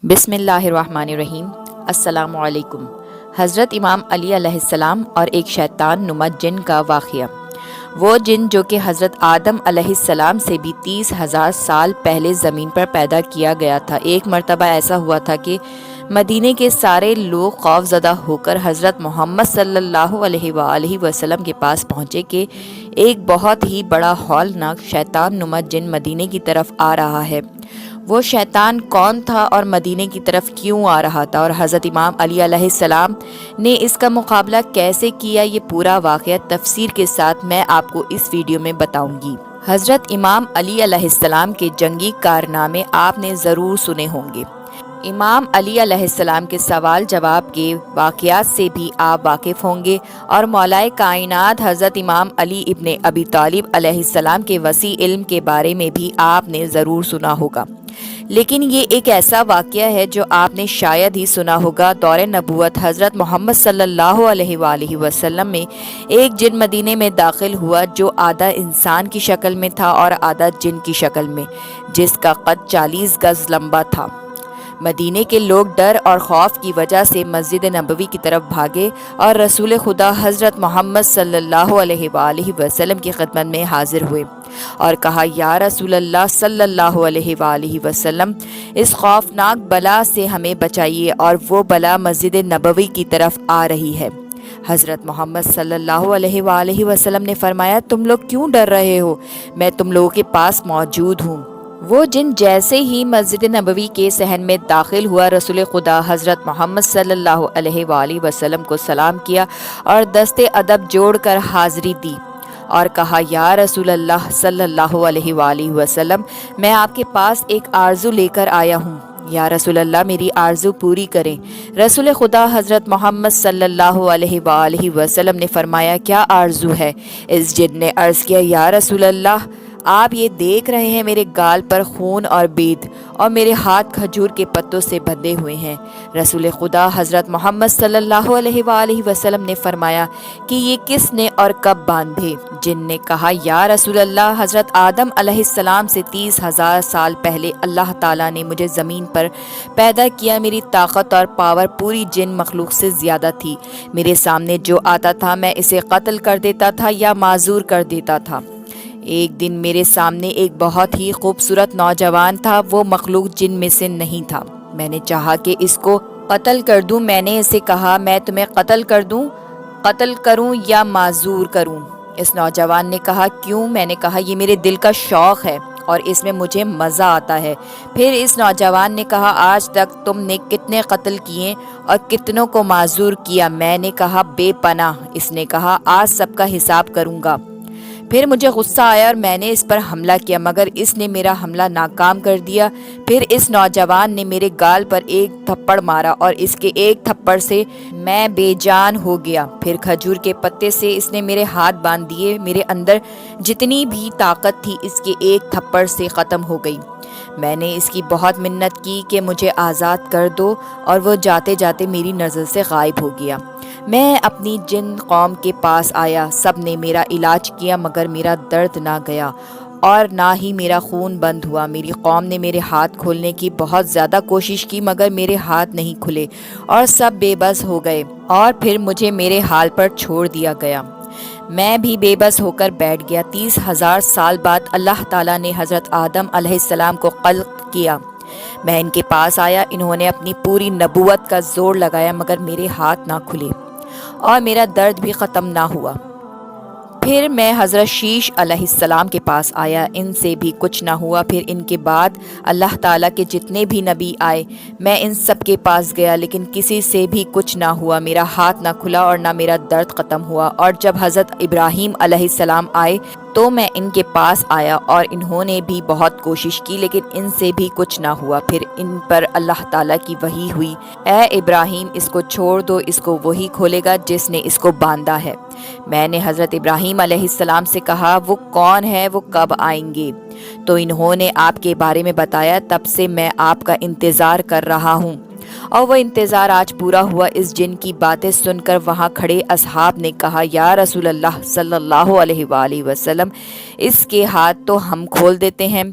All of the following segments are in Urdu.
بسم اللہ الرحمن الرحیم۔ السلام علیکم۔ حضرت امام علی علیہ السلام اور ایک شیطان نما جن کا واقعہ۔ وہ جن جو کہ حضرت آدم علیہ السلام سے بھی 30,000 سال پہلے زمین پر پیدا کیا گیا تھا۔ ایک مرتبہ ایسا ہوا تھا کہ مدینے کے سارے لوگ خوف زدہ ہو کر حضرت محمد صلی اللہ علیہ وآلہ وسلم کے پاس پہنچے کہ ایک بہت ہی بڑا ہولناک شیطان نما جن مدینے کی طرف آ رہا ہے۔ وہ شیطان کون تھا اور مدینے کی طرف کیوں آ رہا تھا، اور حضرت امام علی علیہ السلام نے اس کا مقابلہ کیسے کیا، یہ پورا واقعہ تفصیل کے ساتھ میں آپ کو اس ویڈیو میں بتاؤں گی۔ حضرت امام علی علیہ السلام کے جنگی کارنامے آپ نے ضرور سنے ہوں گے۔ امام علی علیہ السلام کے سوال جواب کے واقعات سے بھی آپ واقف ہوں گے، اور مولائے کائنات حضرت امام علی ابن ابی طالب علیہ السلام کے وسیع علم کے بارے میں بھی آپ نے ضرور سنا ہوگا۔ لیکن یہ ایک ایسا واقعہ ہے جو آپ نے شاید ہی سنا ہوگا۔ دور نبوت حضرت محمد صلی اللہ علیہ وآلہ وسلم میں ایک جن مدینے میں داخل ہوا جو آدھا انسان کی شکل میں تھا اور آدھا جن کی شکل میں، جس کا قد 40 گز لمبا تھا۔ مدینے کے لوگ ڈر اور خوف کی وجہ سے مسجد نبوی کی طرف بھاگے اور رسول خدا حضرت محمد صلی اللہ علیہ وآلہ وسلم کی خدمت میں حاضر ہوئے اور کہا، یا رسول اللہ صلی اللہ علیہ وآلہ وسلم، اس خوفناک بلا سے ہمیں بچائیے، اور وہ بلا مسجد نبوی کی طرف آ رہی ہے۔ حضرت محمد صلی اللہ علیہ وآلہ وسلم نے فرمایا، تم لوگ کیوں ڈر رہے ہو؟ میں تم لوگوں کے پاس موجود ہوں۔ وہ جن جیسے ہی مسجد نبوی کے صحن میں داخل ہوا، رسول خدا حضرت محمد صلی اللہ علیہ وآلہ وسلم کو سلام کیا اور دست ادب جوڑ کر حاضری دی اور کہا، یا رسول اللہ صلی اللہ علیہ وآلہ وسلم، میں آپ کے پاس ایک آرزو لے کر آیا ہوں، یا رسول اللہ میری آرزو پوری کریں۔ رسول خدا حضرت محمد صلی اللہ علیہ وآلہ وسلم نے فرمایا، کیا آرزو ہے؟ اس جن نے عرض کیا، یا رسول اللہ، آپ یہ دیکھ رہے ہیں میرے گال پر خون اور بید، اور میرے ہاتھ کھجور کے پتوں سے بندھے ہوئے ہیں۔ رسول خدا حضرت محمد صلی اللہ علیہ وآلہ وسلم نے فرمایا کہ یہ کس نے اور کب باندھے؟ جن نے کہا، یا رسول اللہ، حضرت آدم علیہ السلام سے 30,000 سال پہلے اللہ تعالیٰ نے مجھے زمین پر پیدا کیا۔ میری طاقت اور پاور پوری جن مخلوق سے زیادہ تھی۔ میرے سامنے جو آتا تھا میں اسے قتل کر دیتا تھا یا معذور کر دیتا تھا۔ ایک دن میرے سامنے ایک بہت ہی خوبصورت نوجوان تھا، وہ مخلوق جن میں سے نہیں تھا۔ میں نے چاہا کہ اس کو قتل کر دوں۔ میں نے اسے کہا، میں تمہیں قتل کروں یا معذور کروں؟ اس نوجوان نے کہا، کیوں؟ میں نے کہا، یہ میرے دل کا شوق ہے اور اس میں مجھے مزہ آتا ہے۔ پھر اس نوجوان نے کہا، آج تک تم نے کتنے قتل کیے اور کتنوں کو معذور کیا؟ میں نے کہا، بے پناہ۔ اس نے کہا، آج سب کا حساب کروں گا۔ پھر مجھے غصہ آیا اور میں نے اس پر حملہ کیا، مگر اس نے میرا حملہ ناکام کر دیا۔ پھر اس نوجوان نے میرے گال پر ایک تھپڑ مارا اور اس کے ایک تھپڑ سے میں بے جان ہو گیا۔ پھر کھجور کے پتے سے اس نے میرے ہاتھ باندھ دیے۔ میرے اندر جتنی بھی طاقت تھی اس کے ایک تھپڑ سے ختم ہو گئی۔ میں نے اس کی بہت منت کی کہ مجھے آزاد کر دو، اور وہ جاتے جاتے میری نظر سے غائب ہو گیا۔ میں اپنی جن قوم کے پاس آیا، سب نے میرا علاج کیا، مگر میرا درد نہ گیا اور نہ ہی میرا خون بند ہوا۔ میری قوم نے میرے ہاتھ کھولنے کی بہت زیادہ کوشش کی، مگر میرے ہاتھ نہیں کھلے اور سب بے بس ہو گئے، اور پھر مجھے میرے حال پر چھوڑ دیا گیا۔ میں بھی بے بس ہو کر بیٹھ گیا۔ 30,000 سال بعد اللہ تعالیٰ نے حضرت آدم علیہ السلام کو خلق کیا۔ میں ان کے پاس آیا، انہوں نے اپنی پوری نبوت کا زور لگایا، مگر میرے ہاتھ نہ کھلے اور میرا درد بھی ختم نہ ہوا۔ پھر میں حضرت شیش علیہ السلام کے پاس آیا، ان سے بھی کچھ نہ ہوا۔ پھر ان کے بعد اللہ تعالیٰ کے جتنے بھی نبی آئے، میں ان سب کے پاس گیا، لیکن کسی سے بھی کچھ نہ ہوا۔ میرا ہاتھ نہ کھلا اور نہ میرا درد ختم ہوا۔ اور جب حضرت ابراہیم علیہ السلام آئے تو میں ان کے پاس آیا، اور انہوں نے بھی بہت کوشش کی، لیکن ان سے بھی کچھ نہ ہوا۔ پھر ان پر اللہ تعالیٰ کی وحی ہوئی، اے ابراہیم، اس کو چھوڑ دو، اس کو وہی کھولے گا جس نے اس کو باندھا ہے۔ میں نے حضرت ابراہیم علیہ السلام سے کہا، وہ کون ہے؟ وہ کب آئیں گے؟ تو انہوں نے آپ کے بارے میں بتایا۔ تب سے میں آپ کا انتظار کر رہا ہوں، اور وہ انتظار آج پورا ہوا۔ اس جن کی باتیں سن کر وہاں کھڑے اصحاب نے کہا، یا رسول اللہ صلی اللہ علیہ وآلہ وسلم، اس کے ہاتھ تو ہم کھول دیتے ہیں۔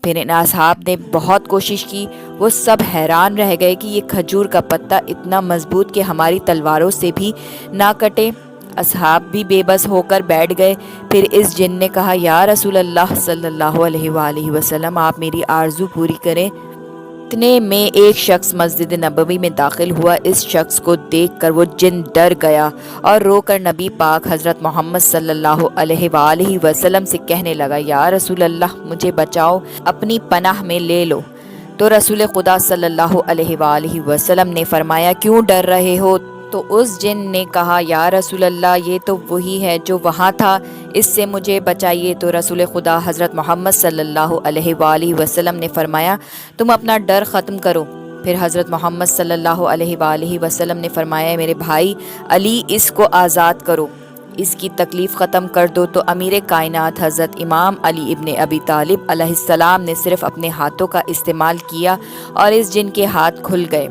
پھر ان اصحاب نے بہت کوشش کی، وہ سب حیران رہ گئے کہ یہ کھجور کا پتا اتنا مضبوط کہ ہماری تلواروں سے بھی نہ کٹے۔ اصحاب بھی بے بس ہو کر بیٹھ گئے۔ پھر اس جن نے کہا، یا رسول اللہ صلی اللہ علیہ وآلہ وسلم، آپ میری آرزو پوری کریں۔ اتنے میں ایک شخص مسجد نبوی میں داخل ہوا۔ اس شخص کو دیکھ کر وہ جن ڈر گیا اور رو کر نبی پاک حضرت محمد صلی اللہ علیہ وآلہ وسلم سے کہنے لگا، یا رسول اللہ مجھے بچاؤ، اپنی پناہ میں لے لو۔ تو رسول خدا صلی اللہ علیہ وآلہ وسلم نے فرمایا، کیوں ڈر رہے ہو؟ تو اس جن نے کہا، یا رسول اللہ یہ تو وہی ہے جو وہاں تھا، اس سے مجھے بچائیے۔ تو رسول خدا حضرت محمد صلی اللہ علیہ وآلہ وسلم نے فرمایا، تم اپنا ڈر ختم کرو۔ پھر حضرت محمد صلی اللہ علیہ وآلہ وسلم نے فرمایا، میرے بھائی علی اس کو آزاد کرو، اس کی تکلیف ختم کر دو۔ تو امیر کائنات حضرت امام علی ابن ابی طالب علیہ السلام نے صرف اپنے ہاتھوں کا استعمال کیا اور اس جن کے ہاتھ کھل گئے۔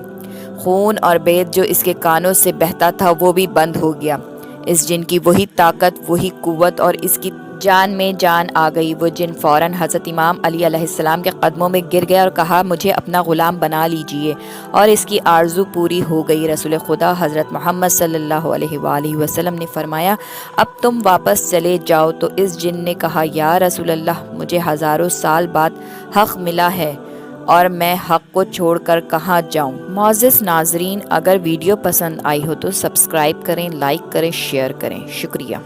خون اور بیت جو اس کے کانوں سے بہتا تھا وہ بھی بند ہو گیا۔ اس جن کی وہی طاقت، وہی قوت اور اس کی جان میں جان آ گئی۔ وہ جن فوراً حضرت امام علی علیہ السلام کے قدموں میں گر گیا اور کہا، مجھے اپنا غلام بنا لیجئے، اور اس کی آرزو پوری ہو گئی۔ رسول خدا حضرت محمد صلی اللہ علیہ وآلہ وسلم نے فرمایا، اب تم واپس چلے جاؤ۔ تو اس جن نے کہا، یا رسول اللہ مجھے ہزاروں سال بعد حق ملا ہے اور میں حق کو چھوڑ کر کہاں جاؤں۔ معزز ناظرین، اگر ویڈیو پسند آئی ہو تو سبسکرائب کریں، لائک کریں، شیئر کریں۔ شکریہ۔